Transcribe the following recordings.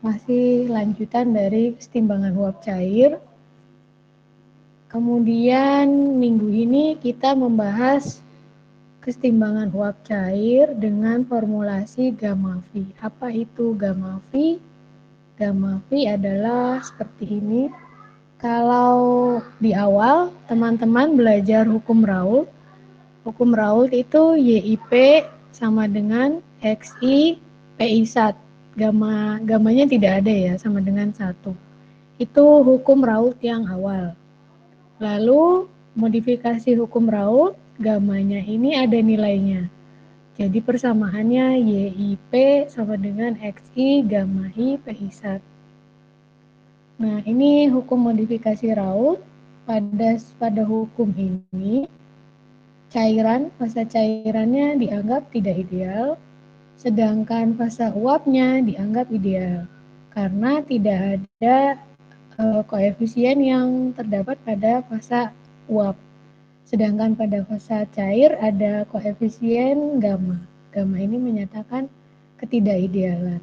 masih lanjutan dari kesetimbangan uap cair. Kemudian minggu ini kita membahas kesetimbangan uap cair dengan formulasi gamma V. Apa itu gamma V? Gamma V adalah seperti ini. Kalau di awal teman-teman belajar hukum Raoult, hukum Raoult itu YIP sama dengan XI PI1. Gamanya tidak ada ya, sama dengan 1. Itu hukum Raoult yang awal. Lalu modifikasi hukum Raoult, gamanya ini ada nilainya. Jadi persamaannya YIP sama dengan XI gamma I PI1. Nah, ini hukum modifikasi Raoult. Pada hukum ini, fasa cairannya dianggap tidak ideal, sedangkan fasa uapnya dianggap ideal karena tidak ada koefisien yang terdapat pada fasa uap. Sedangkan pada fasa cair ada koefisien gamma. Gamma ini menyatakan ketidakidealan.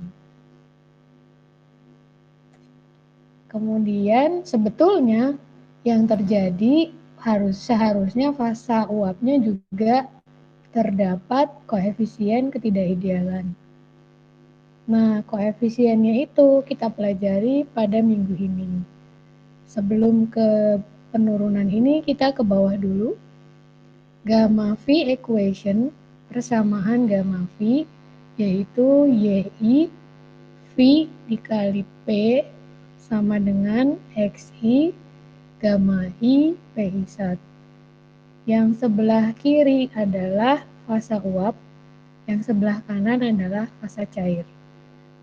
Kemudian sebetulnya yang terjadi seharusnya fasa uapnya juga terdapat koefisien ketidakidealan. Nah, koefisiennya itu kita pelajari pada minggu ini. Sebelum ke penurunan ini, kita ke bawah dulu. Gamma V equation, persamaan gamma V, yaitu YI V dikali P sama dengan XI gamma I PI1. Yang sebelah kiri adalah fasa uap, yang sebelah kanan adalah fasa cair.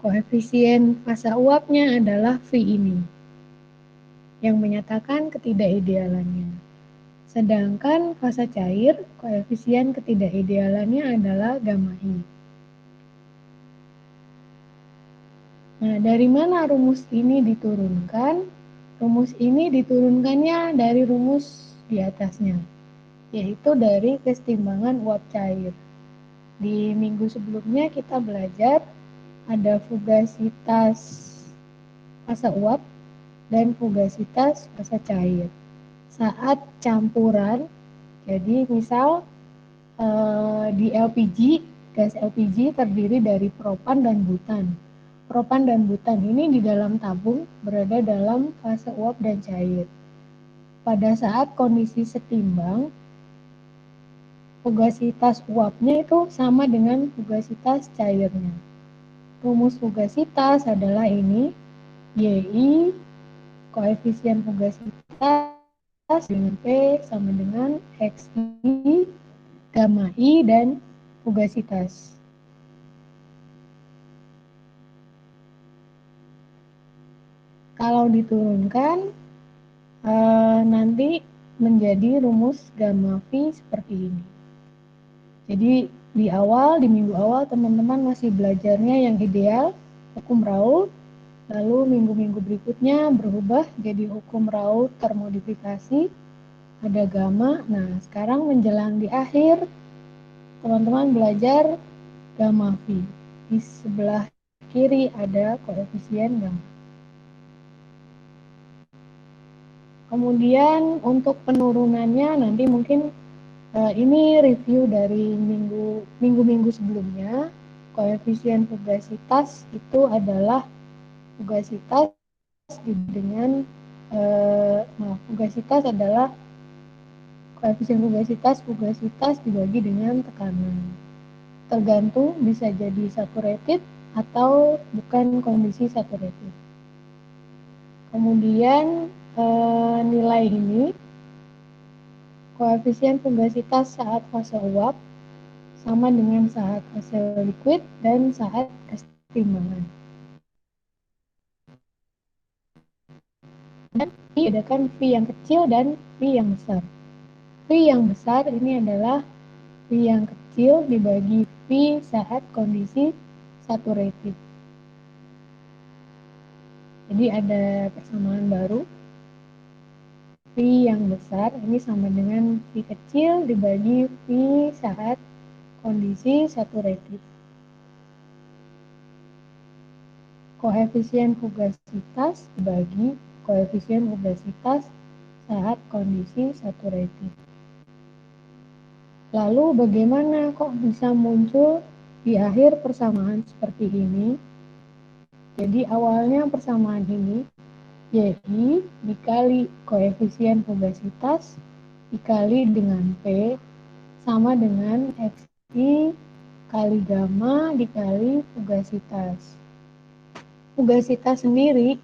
Koefisien fasa uapnya adalah V ini, yang menyatakan ketidakidealannya. Sedangkan fasa cair, koefisien ketidakidealannya adalah gamma I. Nah, dari mana rumus ini diturunkan? Rumus ini diturunkannya dari rumus di atasnya, yaitu dari kesetimbangan uap cair. Di minggu sebelumnya kita belajar ada fugasitas fasa uap dan fugasitas fasa cair. Saat campuran, jadi misal di LPG, gas LPG terdiri dari propan dan butan. Propan dan butan ini di dalam tabung berada dalam fase uap dan cair. Pada saat kondisi setimbang, fugasitas uapnya itu sama dengan fugasitas cairnya. Rumus fugasitas adalah ini, YI, koefisien fugasitas dengan P sama dengan XI, gamma I, dan fugasitas. Kalau diturunkan, nanti menjadi rumus gamma V seperti ini. Jadi di minggu awal teman-teman masih belajarnya yang ideal, hukum Raoult, lalu minggu-minggu berikutnya berubah jadi hukum Raoult termodifikasi, ada gamma. Nah, sekarang menjelang di akhir, teman-teman belajar gamma V. Di sebelah kiri ada koefisien gamma. Kemudian untuk penurunannya nanti mungkin ini review dari minggu-minggu sebelumnya. Koefisien fugasitas itu adalah fugasitas dengan fugasitas adalah koefisien fugasitas dibagi dengan tekanan. Tergantung bisa jadi saturated atau bukan kondisi saturated. Kemudian nilai ini koefisien fugasitas saat fase uap sama dengan saat fase liquid dan saat kesetimbangan. Dan dibedakan V yang kecil dan V yang besar. V yang besar ini adalah V yang kecil dibagi V saat kondisi saturated. Jadi ada persamaan baru. V yang besar ini sama dengan V kecil dibagi V saat kondisi saturated. koefisien fugasitas dibagi koefisien fugasitas saat kondisi saturated. Lalu bagaimana kok bisa muncul di akhir persamaan seperti ini? Jadi awalnya persamaan ini YI dikali koefisien fugasitas dikali dengan P sama dengan XI kali gamma dikali fugasitas. Fugasitas sendiri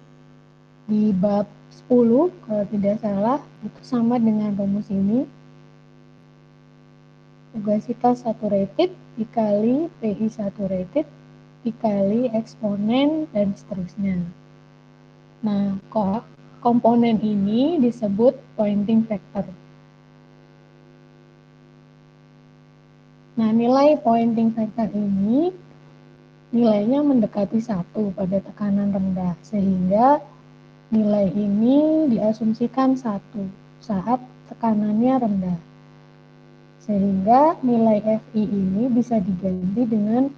di bab 10 kalau tidak salah itu sama dengan rumus ini. Fugasitas saturated dikali PI saturated dikali eksponen dan seterusnya. Nah, komponen ini disebut pointing factor. Nah, nilai pointing factor ini nilainya mendekati 1 pada tekanan rendah, sehingga nilai ini diasumsikan 1 saat tekanannya rendah. Sehingga nilai Fi ini bisa diganti dengan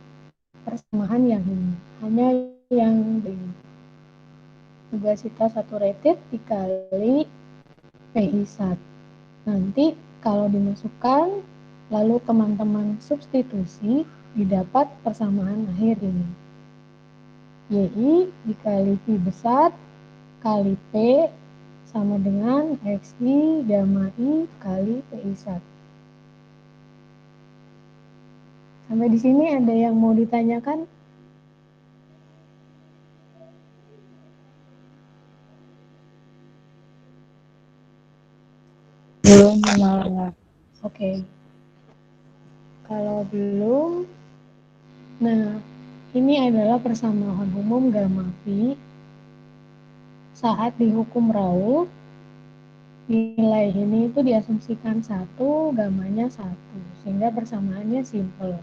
persamaan yang ini, hanya yang ini. Fugasitas saturated dikali PI sat. Nanti kalau dimasukkan, lalu teman-teman substitusi, didapat persamaan akhir ini. YI dikali V besar kali P sama dengan XI gamma I kali PI sat. Sampai di sini ada yang mau ditanyakan? Belum malah. Oke. Kalau belum, nah ini adalah persamaan umum gamma V saat dihukum Raoult. Nilai ini itu diasumsikan 1, gamanya 1, sehingga persamaannya simple.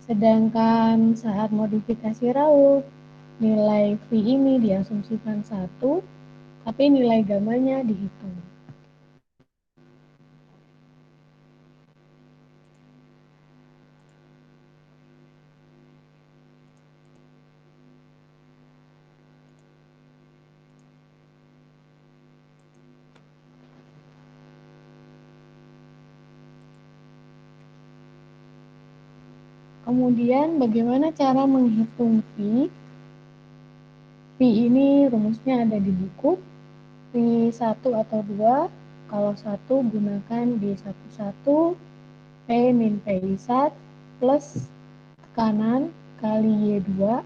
Sedangkan saat modifikasi Raoult, nilai V ini diasumsikan 1, tapi nilai gamanya dihitung. Kemudian bagaimana cara menghitung V? V ini rumusnya ada di buku. V 1 atau 2, kalau 1 gunakan B11 P min PI sat plus tekanan kali Y2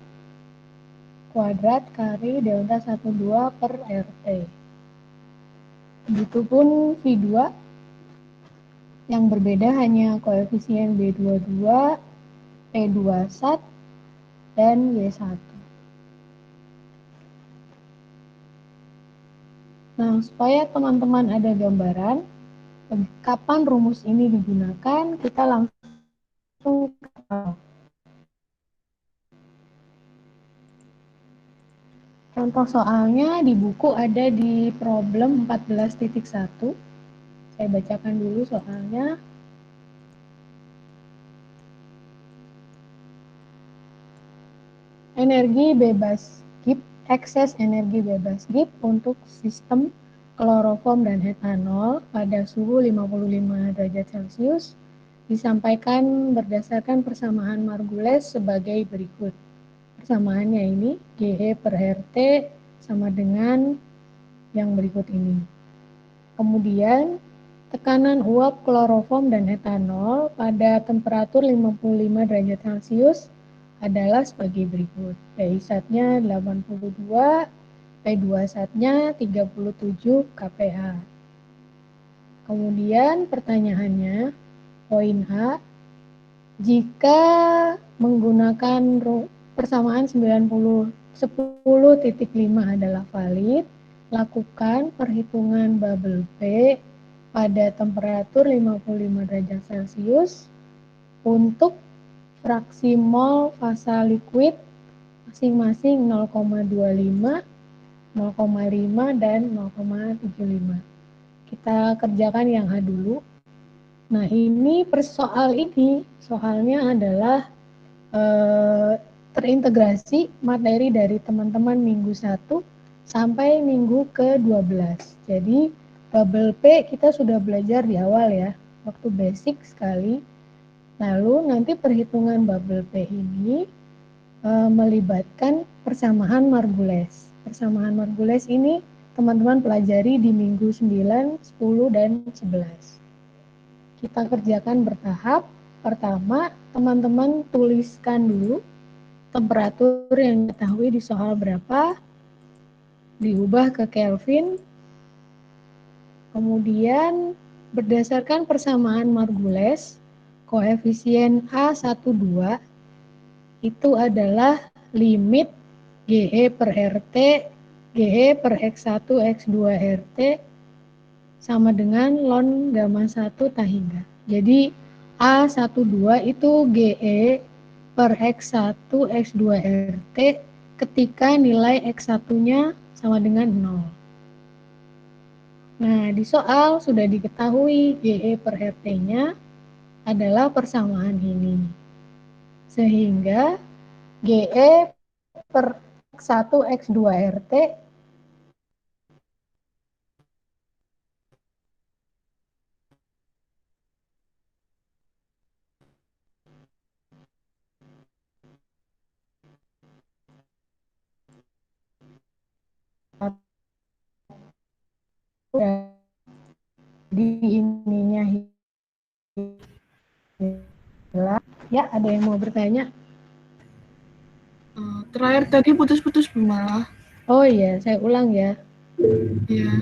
kuadrat kali delta 12 per RT. Begitupun V2 yang berbeda hanya koefisien B22, P2 sat, dan Y1. Nah, supaya teman-teman ada gambaran kapan rumus ini digunakan, kita langsung contoh soalnya di buku ada di problem 14.1. Saya bacakan dulu soalnya. Energi bebas Gibbs, ekses energi bebas Gibbs untuk sistem kloroform dan etanol pada suhu 55 derajat Celcius disampaikan berdasarkan persamaan Margules sebagai berikut. Persamaannya ini GE per RT sama dengan yang berikut ini. Kemudian tekanan uap kloroform dan etanol pada temperatur 55 derajat Celcius adalah sebagai berikut. PI satnya 82, P2 satnya 37 kPa. Kemudian pertanyaannya, poin A, jika menggunakan persamaan 10.5 adalah valid, lakukan perhitungan bubble P pada temperatur 55 derajat Celcius untuk fraksi mol fasa liquid masing-masing 0,25, 0,5, dan 0,75. Kita kerjakan yang A dulu. Nah, ini soalnya adalah terintegrasi materi dari teman-teman minggu 1 sampai minggu ke-12. Jadi bubble P kita sudah belajar di awal ya, waktu basic sekali. Lalu nanti perhitungan bubble P ini melibatkan persamaan Margules. Persamaan Margules ini teman-teman pelajari di minggu 9, 10, dan 11. Kita kerjakan bertahap. Pertama, teman-teman tuliskan dulu temperatur yang diketahui di soal berapa, diubah ke Kelvin, kemudian berdasarkan persamaan Margules, koefisien A12 itu adalah limit GE per RT, GE per X1, X2 RT sama dengan ln gamma 1 tahingga. Jadi A12 itu GE per X1, X2 RT ketika nilai X1-nya sama dengan 0. Nah, di soal sudah diketahui GE per RT-nya adalah persamaan ini. Sehingga GE per X1 X2 RT di ininya hilang. Ya, ada yang mau bertanya? Terakhir tadi putus-putus malah. Oh iya, saya ulang ya. Iya.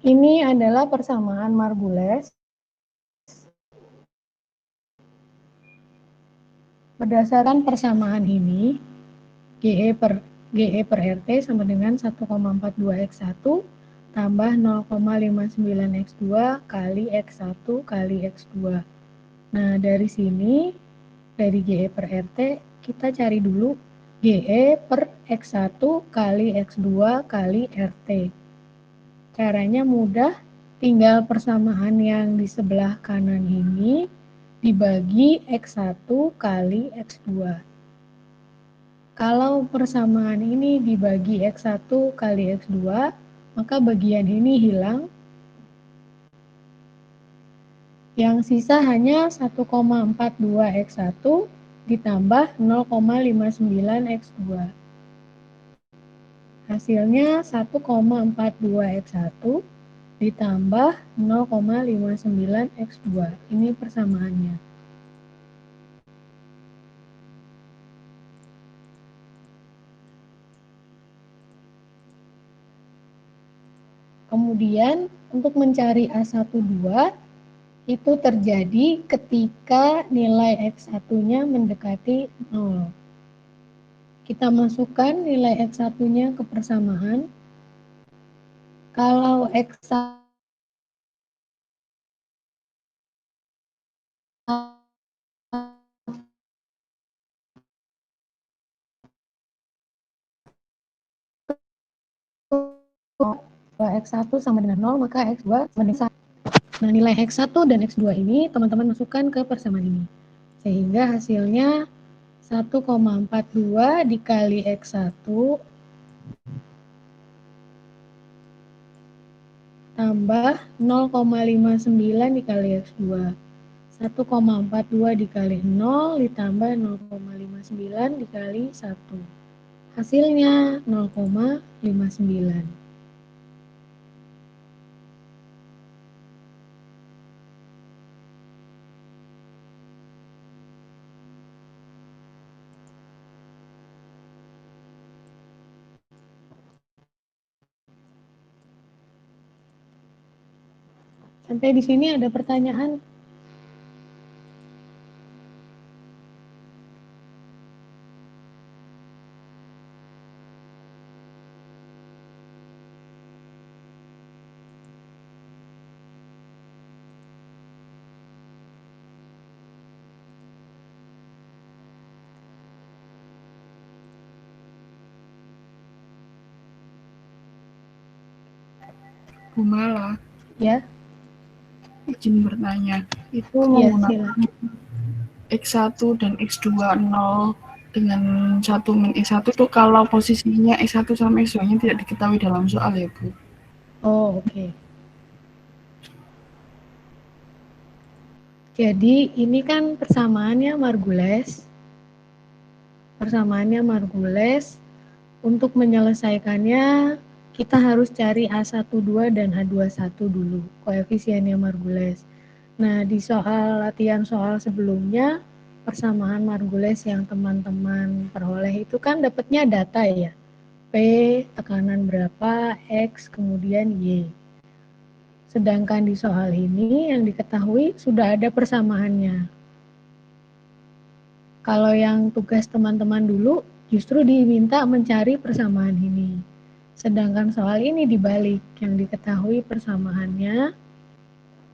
Ini adalah persamaan Margules. Berdasarkan persamaan ini, GE per RT sama dengan 1,42 X1 tambah 0,59 X2 kali X1 kali X2. Nah, dari sini, dari GE per RT, kita cari dulu GE per X1 kali X2 kali RT. Caranya mudah, tinggal persamaan yang di sebelah kanan ini dibagi X1 kali X2. Kalau persamaan ini dibagi X1 kali X2, maka bagian ini hilang. Yang sisa hanya 1,42 X1 ditambah 0,59 X2. Hasilnya 1,42 X1 ditambah 0,59 X2. Ini persamaannya. Kemudian untuk mencari A12 itu terjadi ketika nilai X1-nya mendekati 0. Kita masukkan nilai X1-nya ke persamaan. Kalau X1 X1 sama dengan 0, maka X2 sama dengan 1. Nah, nilai X1 dan X2 ini teman-teman masukkan ke persamaan ini. Sehingga hasilnya 1,42 dikali X1 tambah 0,59 dikali X2. 1,42 dikali 0 ditambah 0,59 dikali 1. Hasilnya 0,59. Sampai di sini ada pertanyaan? Bu Mala, Ya, izin bertanya. Itu iya menggunakan silakan. X1 dan X2 0 dengan 1 min X1 itu kalau posisinya X1 sama X2-nya tidak diketahui dalam soal ya, Bu. Oh, oke. Jadi ini kan persamaannya Margules. Persamaannya Margules. Untuk menyelesaikannya, kita harus cari A12 dan A21 dulu, koefisiennya Margules. Nah, di latihan soal sebelumnya, persamaan Margules yang teman-teman peroleh itu kan dapatnya data ya. P, tekanan berapa, X, kemudian Y. Sedangkan di soal ini yang diketahui sudah ada persamaannya. Kalau yang tugas teman-teman dulu justru diminta mencari persamaan ini. Sedangkan soal ini dibalik, yang diketahui persamaannya,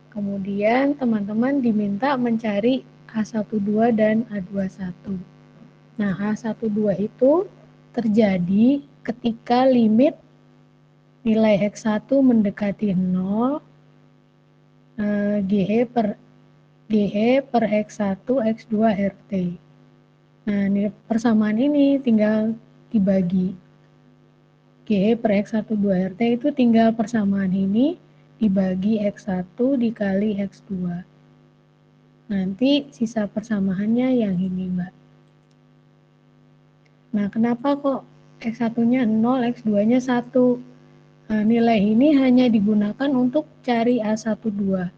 kemudian teman-teman diminta mencari A12 dan A21. Nah, A12 itu terjadi ketika limit nilai X1 mendekati 0, GE per X1, X2, RT. Nah, persamaan ini tinggal dibagi. GE per X1, 2 RT itu tinggal persamaan ini dibagi X1 dikali X2. Nanti sisa persamaannya yang ini, Mbak. Nah, kenapa kok X1-nya 0, X2-nya 1? Nah, nilai ini hanya digunakan untuk cari A12.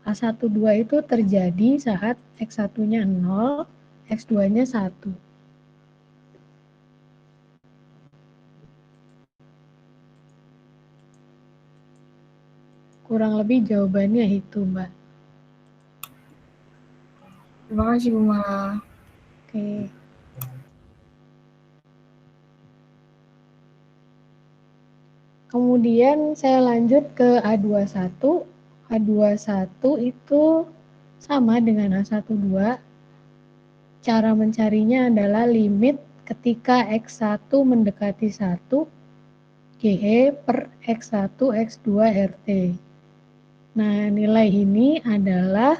A12 itu terjadi saat X1-nya 0, X2-nya 1. Kurang lebih jawabannya itu, Mbak. Terima kasih, Bu Mala. Oke. Kemudian saya lanjut ke A21. A21 itu sama dengan A12. Cara mencarinya adalah limit ketika X1 mendekati 1, GE per X1, X2, RT. Nah, nilai ini adalah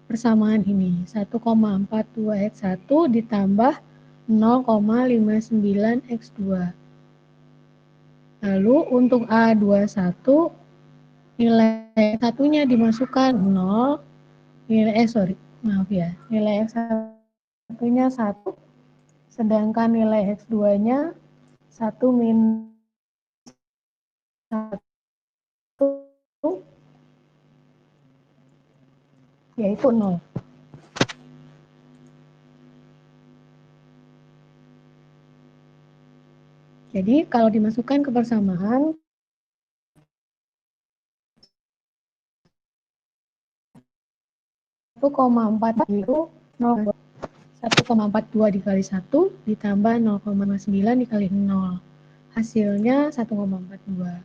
persamaan ini, 1,42 X1 ditambah 0,59 X2. Lalu untuk A21, nilai satunya dimasukkan 0, nilai X1-nya 1, sedangkan nilai X2-nya 1 min 1, yaitu 0. Jadi kalau dimasukkan ke persamaan, 1,4 itu 1,42 dikali 1 ditambah 0,9 dikali 0. Hasilnya 1,42.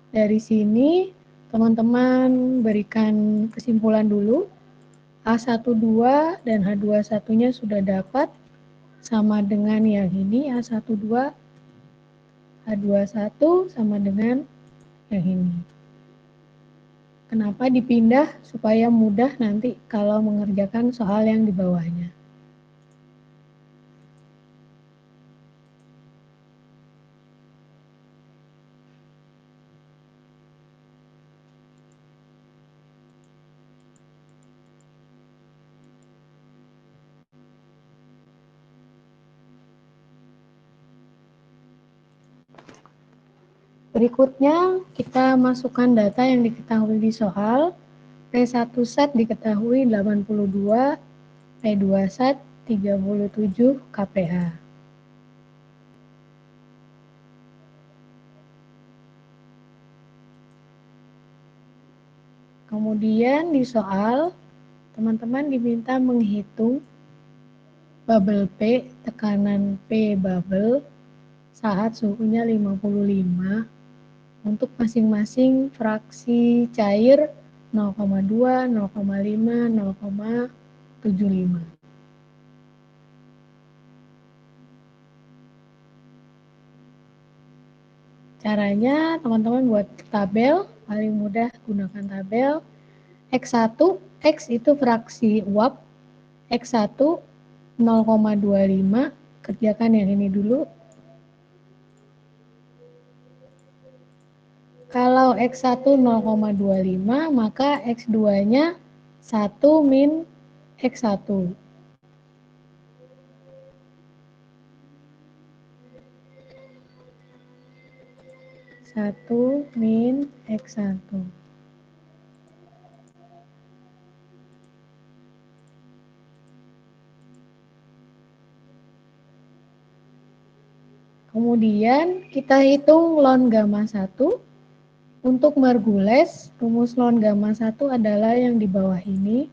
Dari sini teman-teman berikan kesimpulan dulu. A12 dan H21-nya sudah dapat, sama dengan yang ini, A12, H21 sama dengan yang ini. Kenapa dipindah? Supaya mudah nanti kalau mengerjakan soal yang di bawahnya. Berikutnya kita masukkan data yang diketahui di soal. P1 set diketahui 82, P2 set 37 kPa. Kemudian di soal, teman-teman diminta menghitung bubble P, tekanan P bubble saat suhunya 55 untuk masing-masing fraksi cair 0,2, 0,5, 0,75. Caranya teman-teman buat tabel, paling mudah gunakan tabel. X1, X itu fraksi uap, X1 0,25, kerjakan yang ini dulu. Kalau X1 0,25, maka X2-nya 1 min X1. Satu min X1. Kemudian kita hitung ln gamma 1. Untuk Margules, rumus ln gamma 1 adalah yang di bawah ini.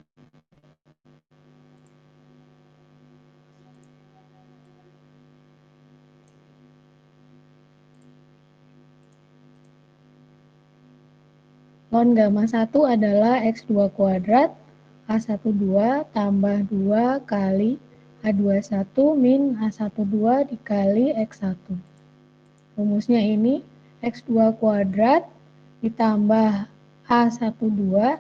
Ln gamma 1 adalah X2 kuadrat A12 tambah 2 kali A21 min A12 dikali X1. Rumusnya ini X2 kuadrat ditambah A12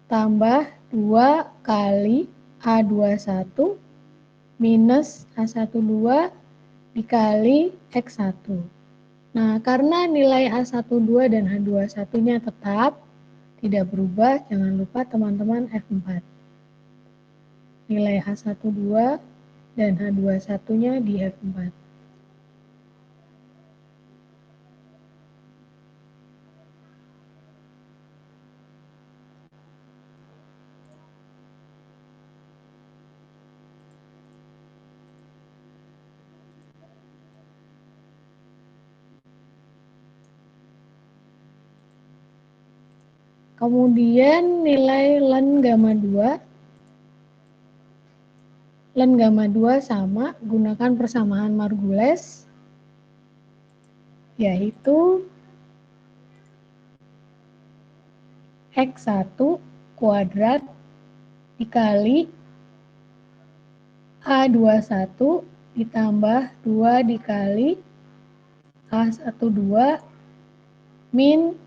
tambah 2 kali A21 minus A12 dikali X1. Nah, karena nilai A12 dan A21-nya tetap, tidak berubah, jangan lupa teman-teman F4. Nilai A12 dan A21-nya di F4. Kemudian nilai ln gamma 2. Ln gamma 2 sama, gunakan persamaan Margules, yaitu X1 kuadrat dikali A21 ditambah 2 dikali A12 min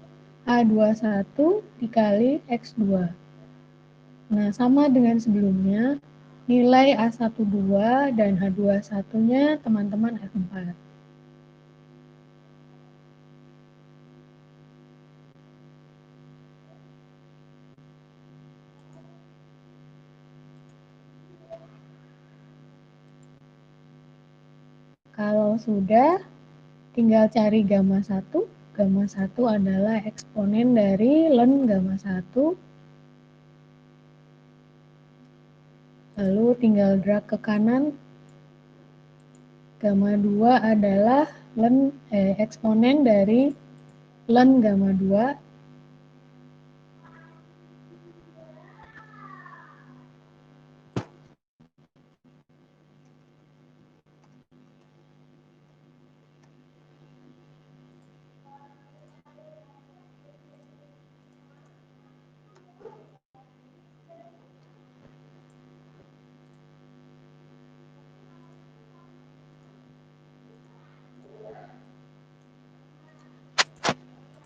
A21 dikali X2. Nah, sama dengan sebelumnya, nilai A12 dan H21-nya teman-teman F4. Kalau sudah, tinggal cari gamma 1. Gamma 1 adalah eksponen dari ln gamma 1. Lalu tinggal drag ke kanan. Gamma 2 adalah eksponen dari ln gamma 2.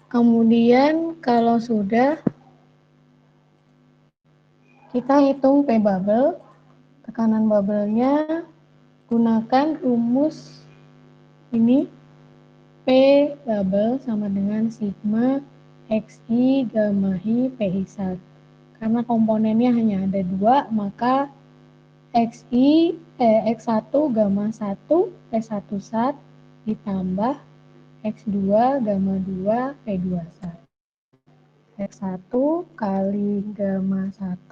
Kemudian kalau sudah, kita hitung P bubble. Tekanan bubble-nya gunakan rumus ini. P bubble sama dengan sigma XI gamma I PI sat. Karena komponennya hanya ada 2, maka X1 gamma 1 P1 sat ditambah X2 gamma 2 P2 sat. X1 kali gamma 1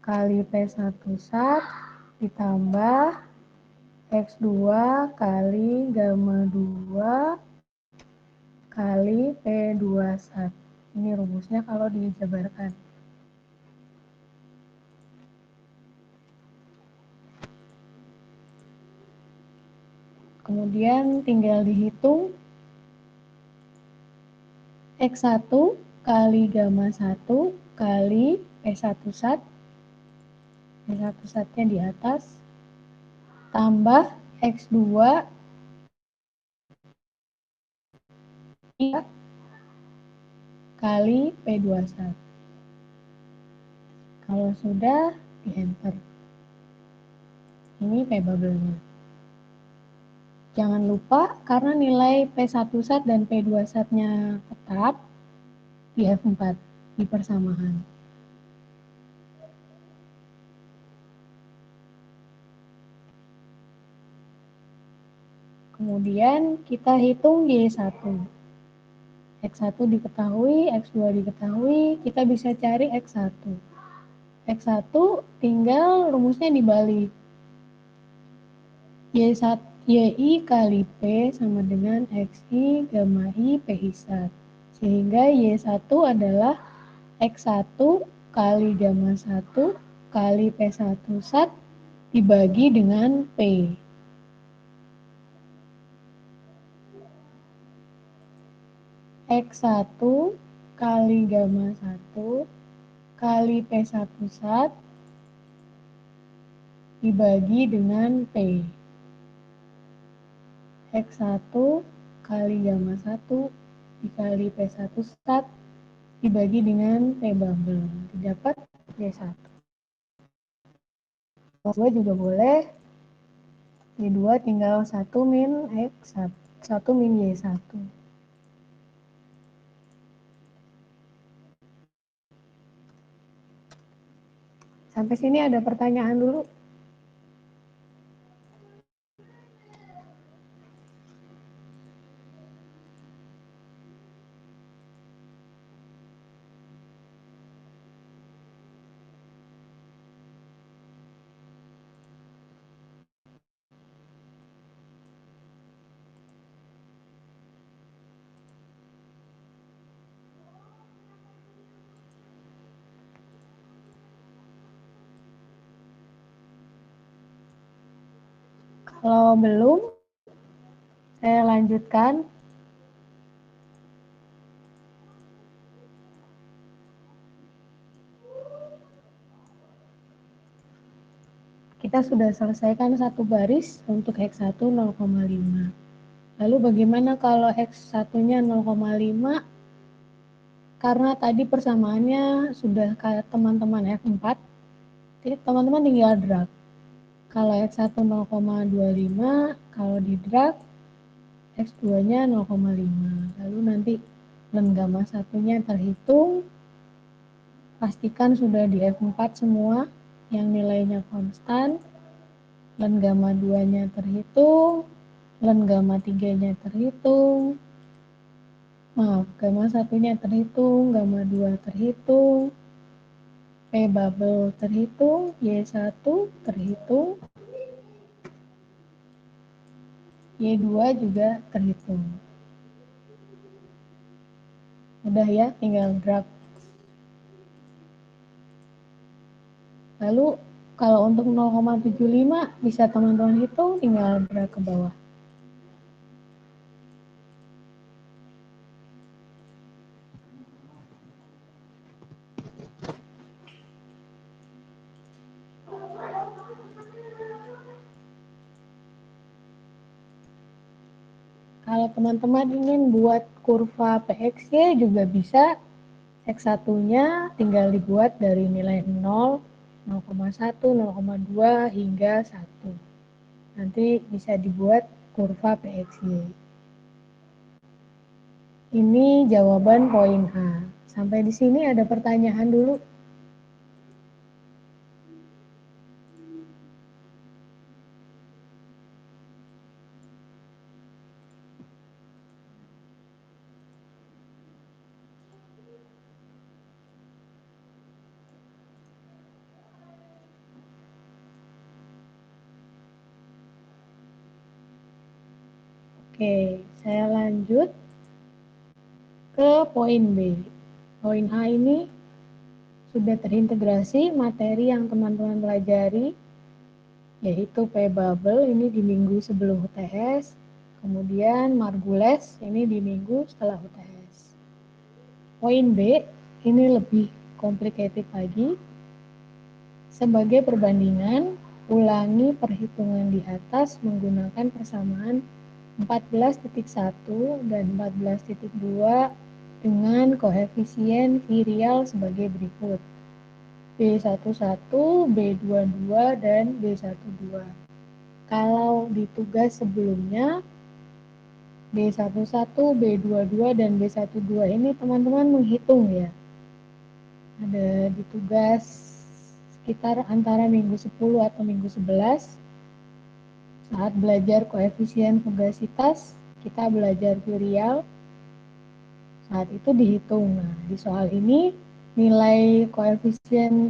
kali P1 sat ditambah X2 kali gamma 2 kali P2 sat. Ini rumusnya kalau dijabarkan. Kemudian tinggal dihitung X1 kali gamma 1 kali P1 sat, P1 satnya di atas, tambah X2 kali P2 sat. Kalau sudah, di enter. Ini P bubble-nya. Jangan lupa, karena nilai P1 sat dan P2 satnya tetap, di F4, di persamaan. Kemudian kita hitung Y1. X1 diketahui, X2 diketahui, kita bisa cari X1. X1 tinggal rumusnya dibalik. Y1, YI kali P sama dengan XI gamma I PI sat. Sehingga Y1 adalah X1 kali gamma 1 kali P1 sat dibagi dengan P. X1 kali gamma 1 kali P1 sat dibagi dengan P. X1 kali gamma 1 dikali P1 sat dibagi dengan P bubble. Didapat Y1. Y2 juga boleh. Y2 tinggal 1 min X1, 1 min Y1. Sampai sini ada pertanyaan dulu? Kalau belum, saya lanjutkan. Kita sudah selesaikan satu baris untuk X1 0,5. Lalu bagaimana kalau X1-nya 0,5? Karena tadi persamaannya sudah kayak teman-teman F4, jadi teman-teman tinggal drag. Kalau X1 0,25, kalau di drag X2-nya 0,5. Lalu nanti len gamma 1-nya terhitung. Pastikan sudah di F4 semua yang nilainya konstan. Len gamma 2-nya terhitung, len gamma 3-nya terhitung. Maaf, gamma 1-nya terhitung, gamma 2 terhitung. P bubble terhitung, Y1 terhitung, Y2 juga terhitung. Udah ya, tinggal drag. Lalu kalau untuk 0,75 bisa teman-teman hitung, tinggal drag ke bawah. Kalau teman-teman ingin buat kurva PXY juga bisa. X1-nya tinggal dibuat dari nilai 0, 0,1, 0,2 hingga 1. Nanti bisa dibuat kurva PXY. Ini jawaban poin A. Sampai di sini ada pertanyaan dulu? Oke, saya lanjut ke poin B. Poin A ini sudah terintegrasi materi yang teman-teman pelajari, yaitu P bubble ini di minggu sebelum UTS. Kemudian Margules ini di minggu setelah UTS. Poin B, ini lebih complicated lagi. Sebagai perbandingan, ulangi perhitungan di atas menggunakan persamaan 14.1 dan 14.2 dengan koefisien virial sebagai berikut. B11, B22, dan B12. Kalau di tugas sebelumnya, B11, B22, dan B12 ini teman-teman menghitung ya. Ada di tugas sekitar antara minggu 10 atau minggu 11. Saat belajar koefisien fugasitas, kita belajar virial. Saat itu dihitung. Nah, di soal ini nilai koefisien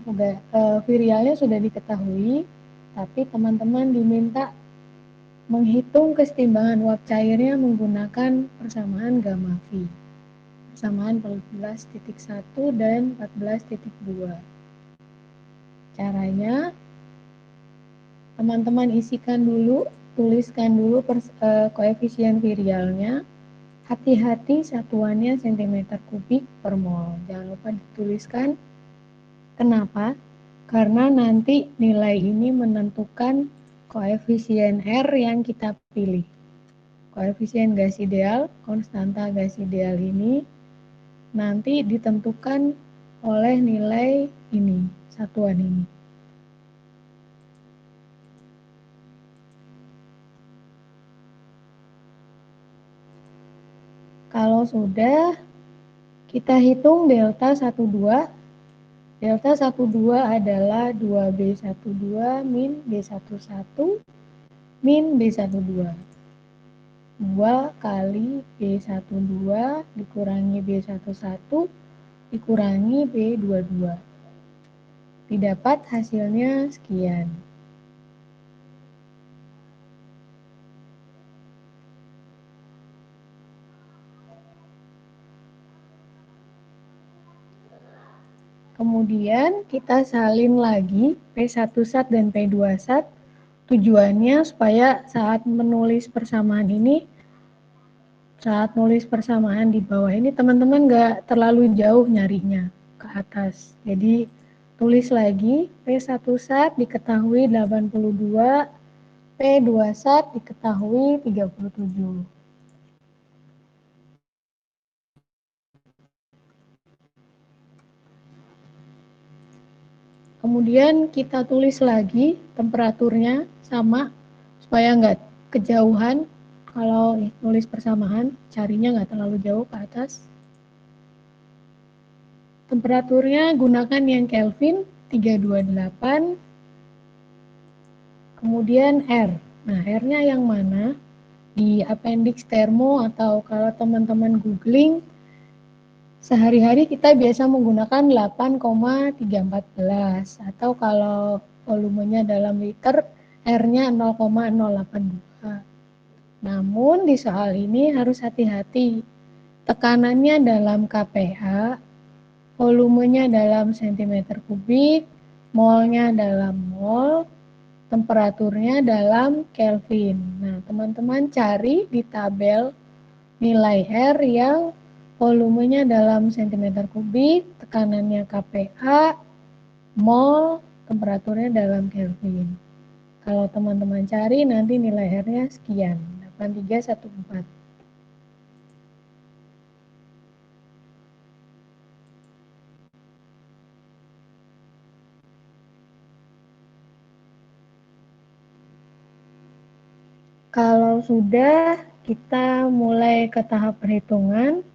virialnya sudah diketahui, tapi teman-teman diminta menghitung kesetimbangan uap cairnya menggunakan persamaan gamma V. Persamaan 14.1 dan 14.2. Caranya, teman-teman isikan dulu, tuliskan dulu koefisien virialnya. Hati-hati satuannya cm kubik per mol. Jangan lupa dituliskan. Kenapa? Karena nanti nilai ini menentukan koefisien R yang kita pilih. Koefisien gas ideal, konstanta gas ideal ini nanti ditentukan oleh nilai ini, satuan ini. Kalau sudah, kita hitung delta 12. Delta 12 adalah 2B12 min B11 min B12. 2 kali B12 dikurangi B11 dikurangi B22. Didapat hasilnya sekian. Kemudian kita salin lagi P1 sat dan P2 sat. Tujuannya supaya saat menulis persamaan ini, saat nulis persamaan di bawah ini teman-teman nggak terlalu jauh nyarinya ke atas. Jadi tulis lagi P1 sat diketahui 82, P2 sat diketahui 37. Kemudian kita tulis lagi temperaturnya sama supaya nggak kejauhan. Kalau nulis persamaan carinya nggak terlalu jauh ke atas. Temperaturnya gunakan yang Kelvin 328. Kemudian R. Nah, R-nya yang mana? Di appendix termo atau kalau teman-teman googling, sehari-hari kita biasa menggunakan 8,314 atau kalau volumenya dalam liter, R-nya 0,082. Namun di soal ini harus hati-hati. Tekanannya dalam kPa, volumenya dalam cm kubik, molnya dalam mol, temperaturnya dalam Kelvin. Nah, teman-teman cari di tabel nilai R yang volumenya dalam cm kubik, tekanannya kPa, mol, temperaturnya dalam Kelvin. Kalau teman-teman cari nanti nilai R-nya sekian, 8314. Kalau sudah, kita mulai ke tahap perhitungan.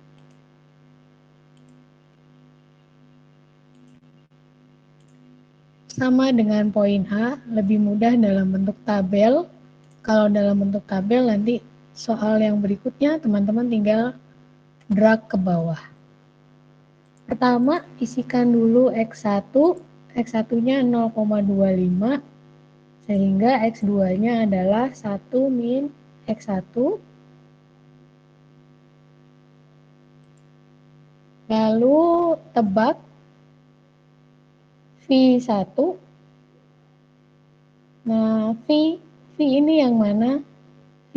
Sama dengan poin A, lebih mudah dalam bentuk tabel. Kalau dalam bentuk tabel nanti soal yang berikutnya teman-teman tinggal drag ke bawah. Pertama, isikan dulu X1, X1-nya 0,25, sehingga X2-nya adalah 1 min X1. Lalu tebak V1. Nah, V ini yang mana?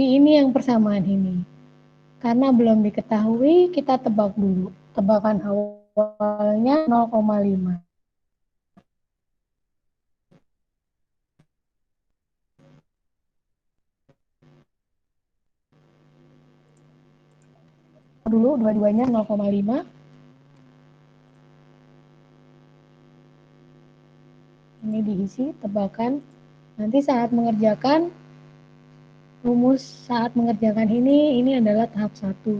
ini yang persamaan ini. Karena belum diketahui, kita tebak dulu. Tebakan awalnya 0,5. Dulu dua-duanya 0,5. Ini diisi tebakan. Nanti saat mengerjakan rumus saat mengerjakan ini adalah tahap 1.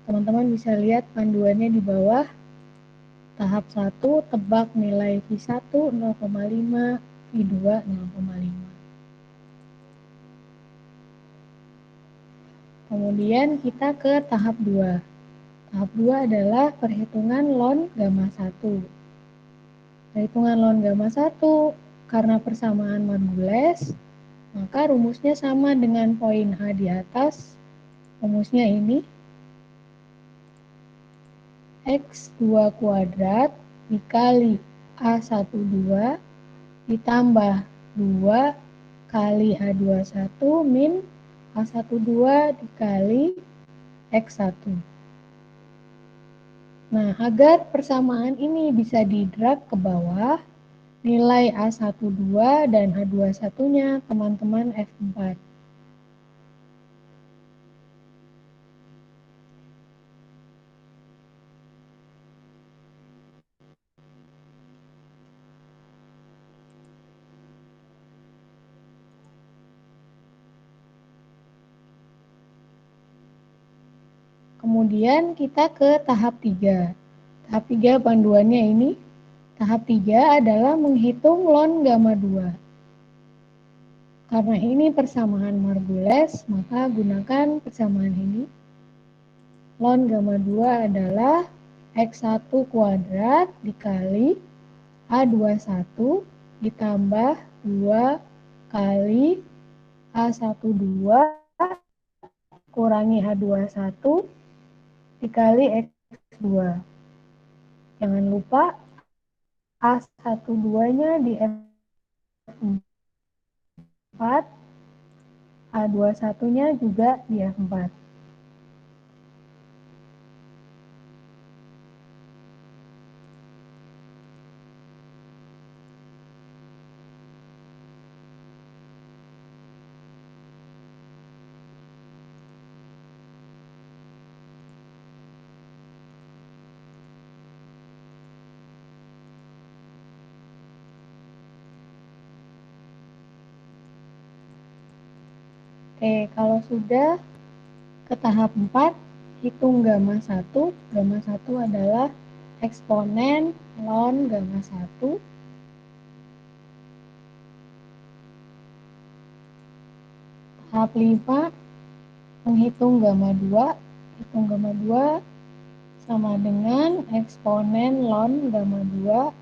Teman-teman bisa lihat panduannya di bawah. Tahap 1 tebak nilai V1 0,5, V2 0,5. Kemudian kita ke tahap 2. Tahap 2 adalah perhitungan ln gamma 1. Perhitungan ln gamma 1 karena persamaan margules, maka rumusnya sama dengan poin H di atas. Rumusnya ini X2 kuadrat dikali A12 ditambah 2 kali H21 min A12 dikali X1. Nah, agar persamaan ini bisa di-drag ke bawah, nilai A12 dan H21-nya teman-teman F4. Kemudian kita ke tahap 3. Tahap 3 panduannya ini. Tahap 3 adalah menghitung ln gamma 2. Karena ini persamaan margules, maka gunakan persamaan ini. Ln gamma 2 adalah X1 kuadrat dikali A21 ditambah 2 kali A12 kurangi H21 dikali X2. Jangan lupa A12-nya di F4, A21-nya juga di F4. Oke, kalau sudah ke tahap 4, hitung gamma 1. Gamma 1 adalah eksponen ln gamma 1. Tahap 5, menghitung gamma 2. Hitung gamma 2 sama dengan eksponen ln gamma 2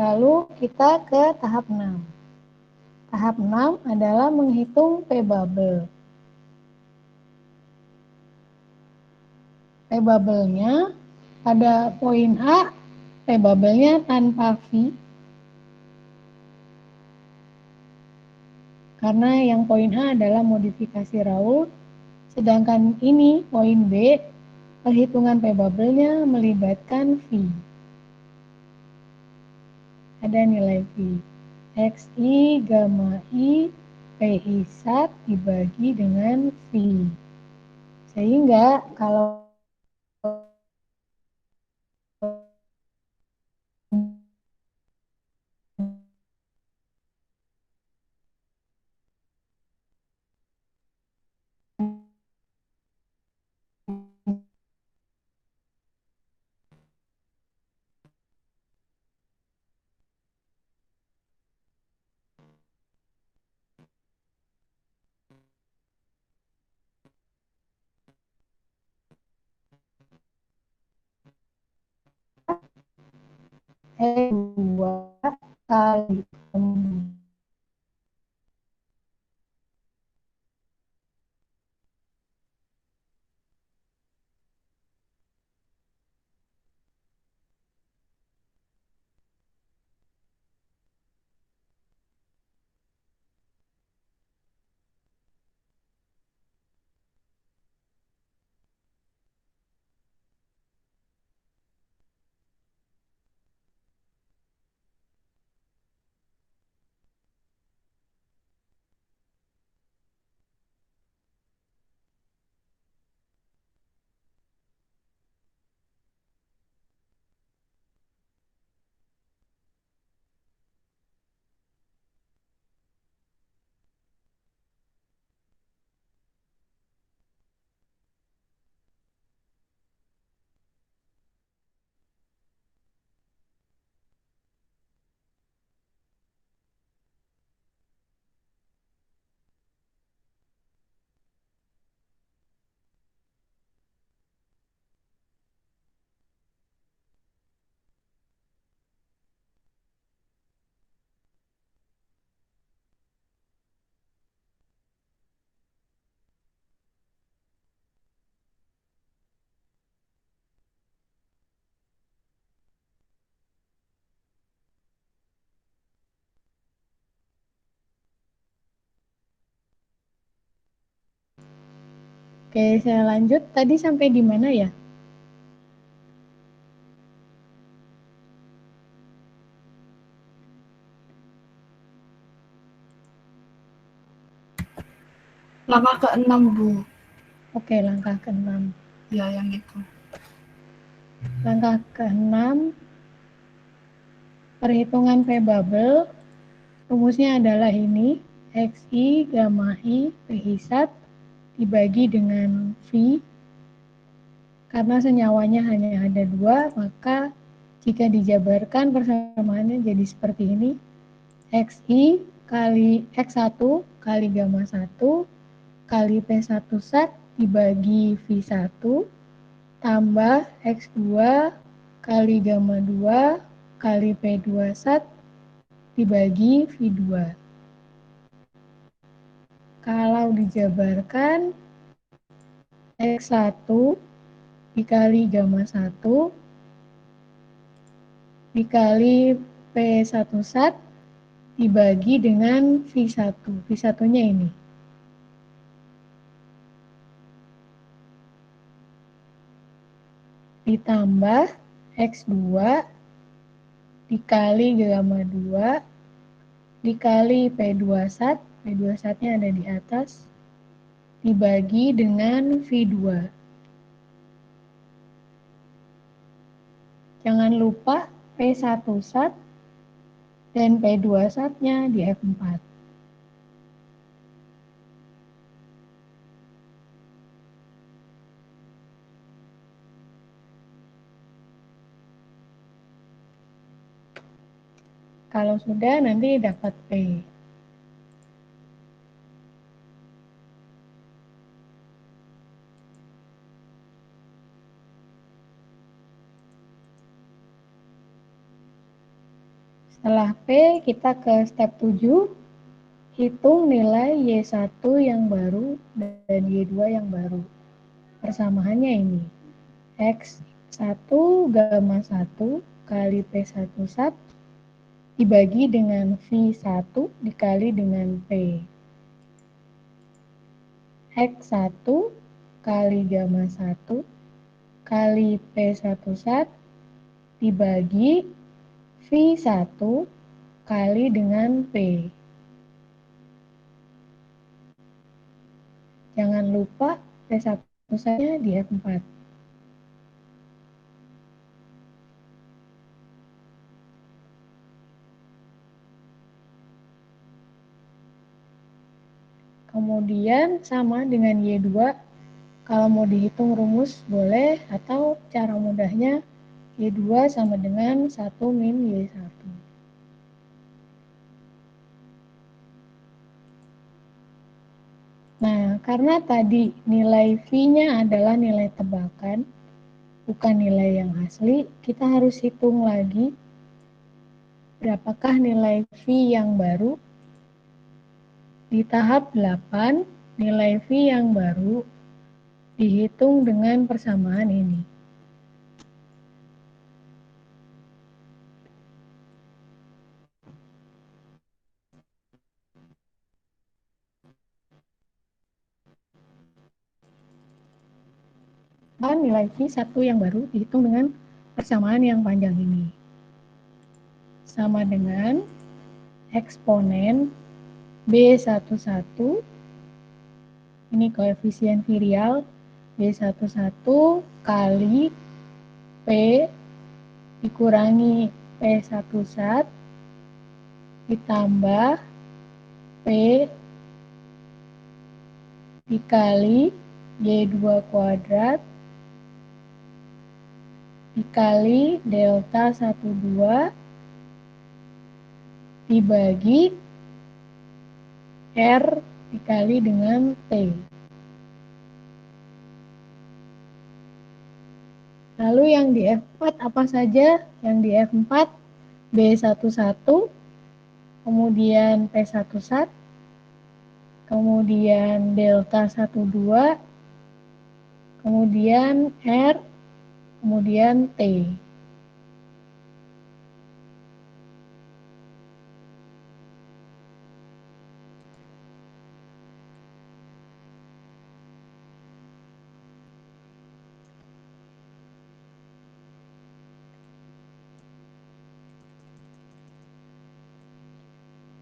lalu kita ke tahap 6. Tahap 6 adalah menghitung P-bubble. P-bubble-nya pada poin A, P-bubble-nya tanpa V. Karena yang poin A adalah modifikasi Raoult. Sedangkan ini poin B, perhitungan P-bubble-nya melibatkan V. Ada nilai V. XI gamma I PI SAT dibagi dengan V. Sehingga kalau E2 kali Oke, saya lanjut. Tadi sampai di mana ya? Langkah ke-6, Bu. Oke, langkah ke-6. Ya, yang itu. Langkah ke-6, perhitungan V-bubble. Rumusnya adalah ini, XI gamma I P1 dibagi dengan V. Karena senyawanya hanya ada 2, maka jika dijabarkan persamaannya jadi seperti ini. XI kali X1 kali gamma 1 kali P1 sat dibagi V1 tambah X2 kali gamma 2 kali P2 sat dibagi V2. Kalau dijabarkan X1 dikali gamma 1 dikali P1 sat dibagi dengan V1. V1-nya ini. Ditambah X2 dikali gamma 2 dikali P2 sat, P2 satnya ada di atas, dibagi dengan V2. Jangan lupa P1 sat dan P2 satnya di F4. Kalau sudah, nanti dapat P. Setelah P, kita ke step 7. Hitung nilai Y1 yang baru dan Y2 yang baru. Persamaannya ini. X1 gamma 1 kali P1 sat dibagi dengan V1 dikali dengan P. X1 kali gamma 1 kali P1 sat dibagi V1 kali dengan P. Jangan lupa P1 satnya di F4. Kemudian sama dengan Y2, kalau mau dihitung rumus boleh, atau cara mudahnya Y2 sama dengan 1 min Y1. Nah, karena tadi nilai V-nya adalah nilai tebakan, bukan nilai yang asli, kita harus hitung lagi berapakah nilai V yang baru. Di tahap 8, nilai V yang baru dihitung dengan persamaan ini. Dan nilai V1 yang baru dihitung dengan persamaan yang panjang ini. Sama dengan eksponen B11, ini koefisien virial, B11 kali P dikurangi P1 sat ditambah P dikali Y2 kuadrat dikali delta 12 dibagi R dikali dengan T. Lalu yang di F4 apa saja? Yang di F4 B11, kemudian P1 sat, kemudian delta 12, kemudian R, kemudian T.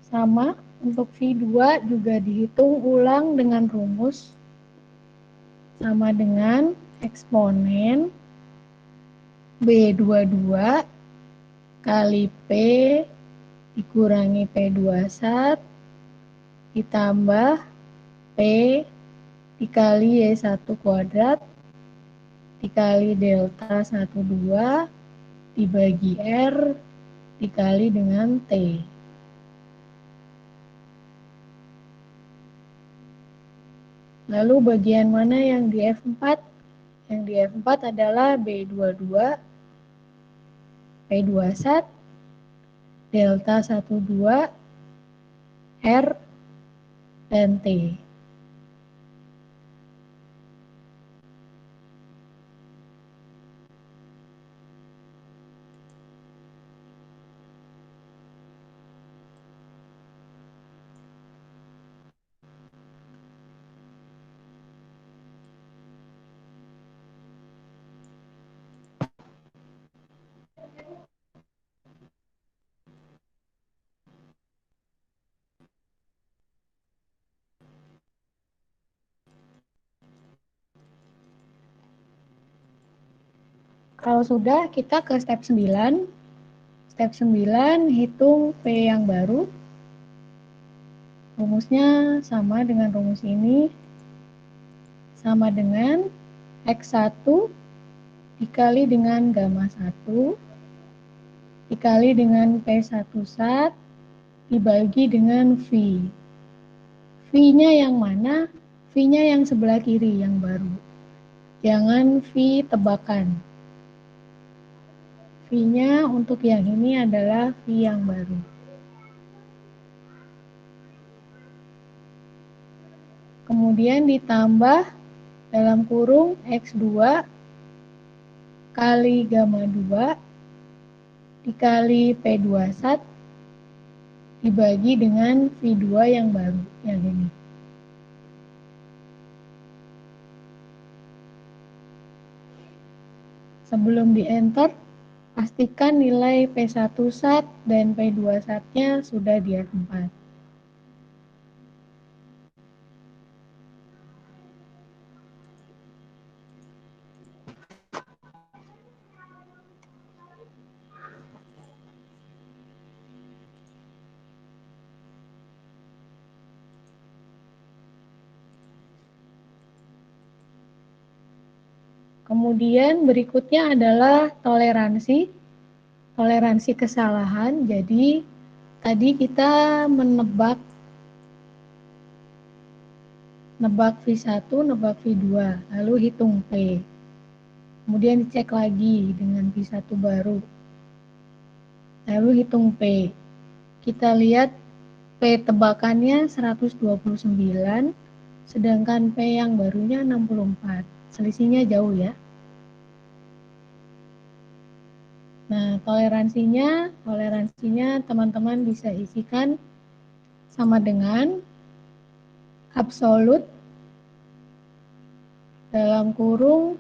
Sama, untuk V2 juga dihitung ulang dengan rumus sama dengan eksponen B22 kali P dikurangi P21 ditambah P dikali Y1 kuadrat dikali delta 12 dibagi R dikali dengan T. Lalu bagian mana yang di F4? Yang di F4 adalah B22, P21, delta 12, R, dan T. Kalau sudah, kita ke step 9. Step 9, hitung P yang baru. Rumusnya sama dengan rumus ini. Sama dengan X1 dikali dengan gamma 1 dikali dengan P1 sat dibagi dengan V. V-nya yang mana? V-nya yang sebelah kiri, yang baru. Jangan V tebakan. V-nya untuk yang ini adalah V yang baru. Kemudian ditambah dalam kurung X2 kali gamma 2 dikali P2 sat dibagi dengan V2 yang baru, yang ini. Sebelum di enter, pastikan nilai P1 sat dan P2 satnya sudah di F4. Kemudian berikutnya adalah toleransi kesalahan. Jadi tadi kita menebak V1, nebak V2, lalu hitung P. Kemudian dicek lagi dengan V1 baru. Lalu hitung P. Kita lihat P tebakannya 129, sedangkan P yang barunya 64. Selisihnya jauh ya. Nah, toleransinya teman-teman bisa isikan sama dengan absolut dalam kurung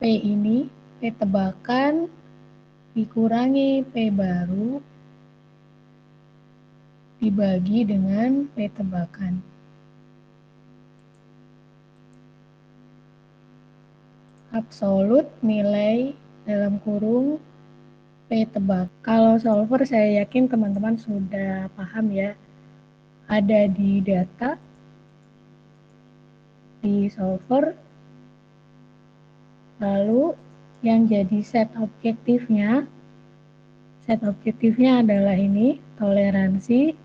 P ini, P tebakan dikurangi P baru dibagi dengan P tebakan. Absolut nilai dalam kurung P tebak. Kalau solver saya yakin teman-teman sudah paham ya. Ada di data, di solver, lalu yang jadi set objektifnya adalah ini, toleransi,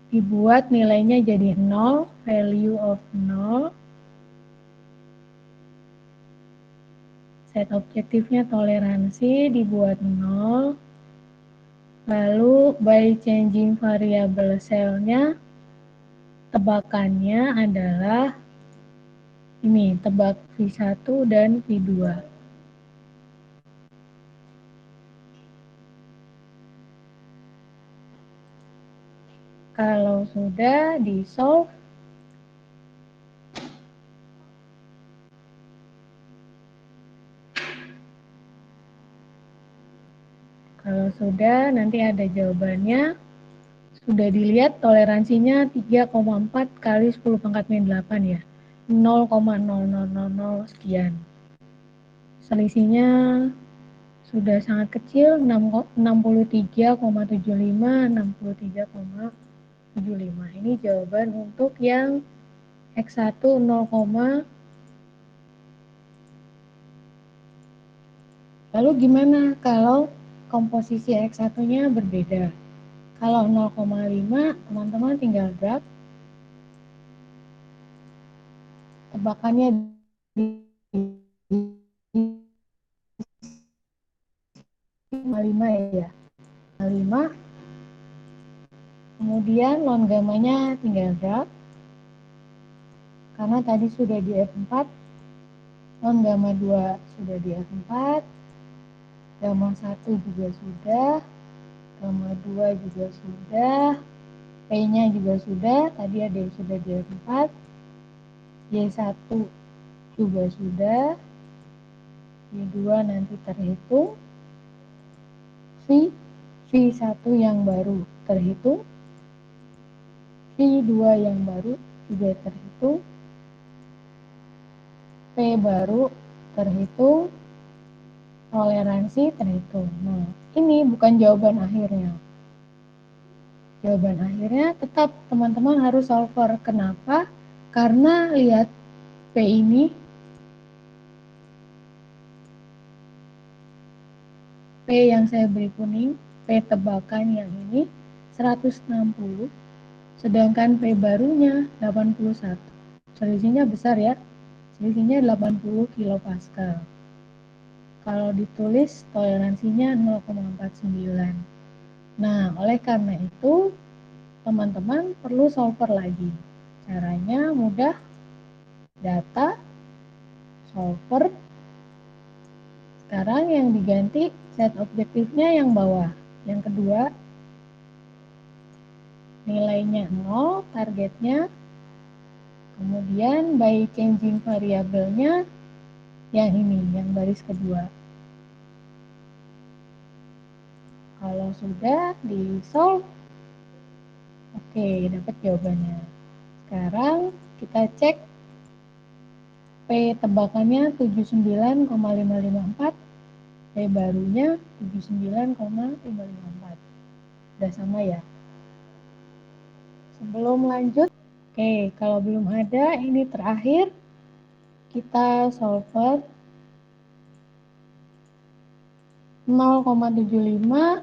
dibuat nilainya jadi 0, value of 0, set objektifnya toleransi dibuat 0, lalu by changing variable cell-nya, tebakannya adalah ini, tebak V1 dan V2. Kalau sudah di-solve, Kalau sudah, nanti ada jawabannya. Sudah dilihat toleransinya 3,4 kali 10 pangkat min 8 ya. 0,0000 sekian. Selisihnya sudah sangat kecil, 63,75, 63,75. Ini jawaban untuk yang X1 0, lalu gimana kalau komposisi X1-nya berbeda? Kalau 0,5, teman-teman tinggal drag tebakannya di 5 ya. 5, kemudian lon gamanya tinggal drag. Karena tadi sudah di F4, lon gamma 2 sudah di F4, gamma 1 juga sudah, gamma 2 juga sudah, P-nya juga sudah, tadi ada yang sudah di F4, Y1 juga sudah, Y2 nanti terhitung, V1 yang baru terhitung, V2 yang baru juga terhitung, P baru terhitung, toleransi terhitung. Nah, ini bukan jawaban akhirnya. Jawaban akhirnya tetap teman-teman harus solver. Kenapa? Karena lihat P ini, P yang saya beri kuning, P tebakan yang ini 160, sedangkan P barunya 81. Selisihnya besar ya, selisihnya 80 kilopascal. Kalau ditulis toleransinya 0,49. Nah, oleh karena itu teman-teman perlu solver lagi. Caranya mudah, data, solver. Sekarang yang diganti set objektifnya yang bawah. Yang kedua, nilainya 0, targetnya. Kemudian by changing variabelnya yang ini, yang baris kedua. Kalau sudah di solve, oke, dapat jawabannya. Sekarang kita cek P tebakannya 79,554, P barunya 79,554. Sudah sama ya? Sebelum lanjut, oke, kalau belum ada, ini terakhir kita solver 0,75,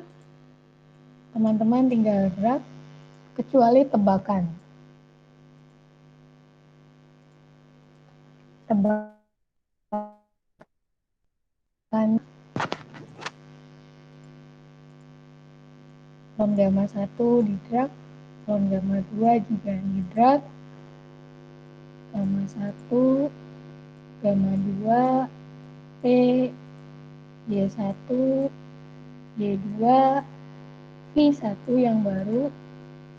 teman-teman tinggal drag kecuali tebakan. Tebakan lon gamma 1 di drag, lon gamma 2 juga di drag, gamma 1, gamma 2, P, Y1, Y2, V1 yang baru,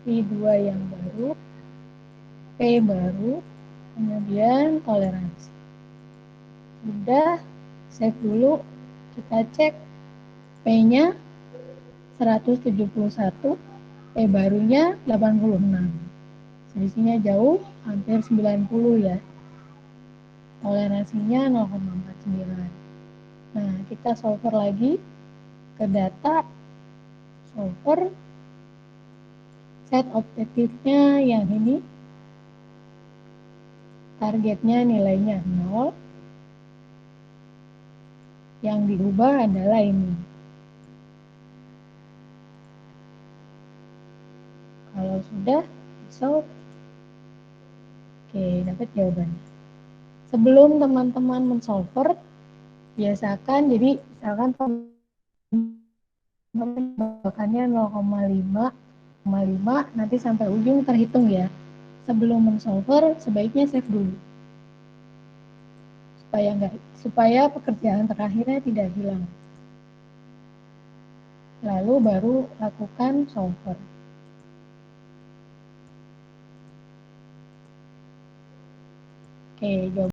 V2 yang baru, P baru, kemudian toleransi. Sudah, save dulu, kita cek P-nya 171, P barunya 86. Selisihnya jauh, hampir 90 ya. Toleransinya 0,49. Nah, kita solver lagi ke data, solver, set objektifnya yang ini, targetnya nilainya 0, yang diubah adalah ini. Kalau sudah, solve, oke, dapat jawabannya. Sebelum teman-teman mensolver, biasakan, jadi misalkan tebakannya 0,5, nanti sampai ujung terhitung ya. Sebelum mensolver, sebaiknya save dulu. Supaya pekerjaan terakhirnya tidak hilang. Lalu baru lakukan solver. Oke, jawaban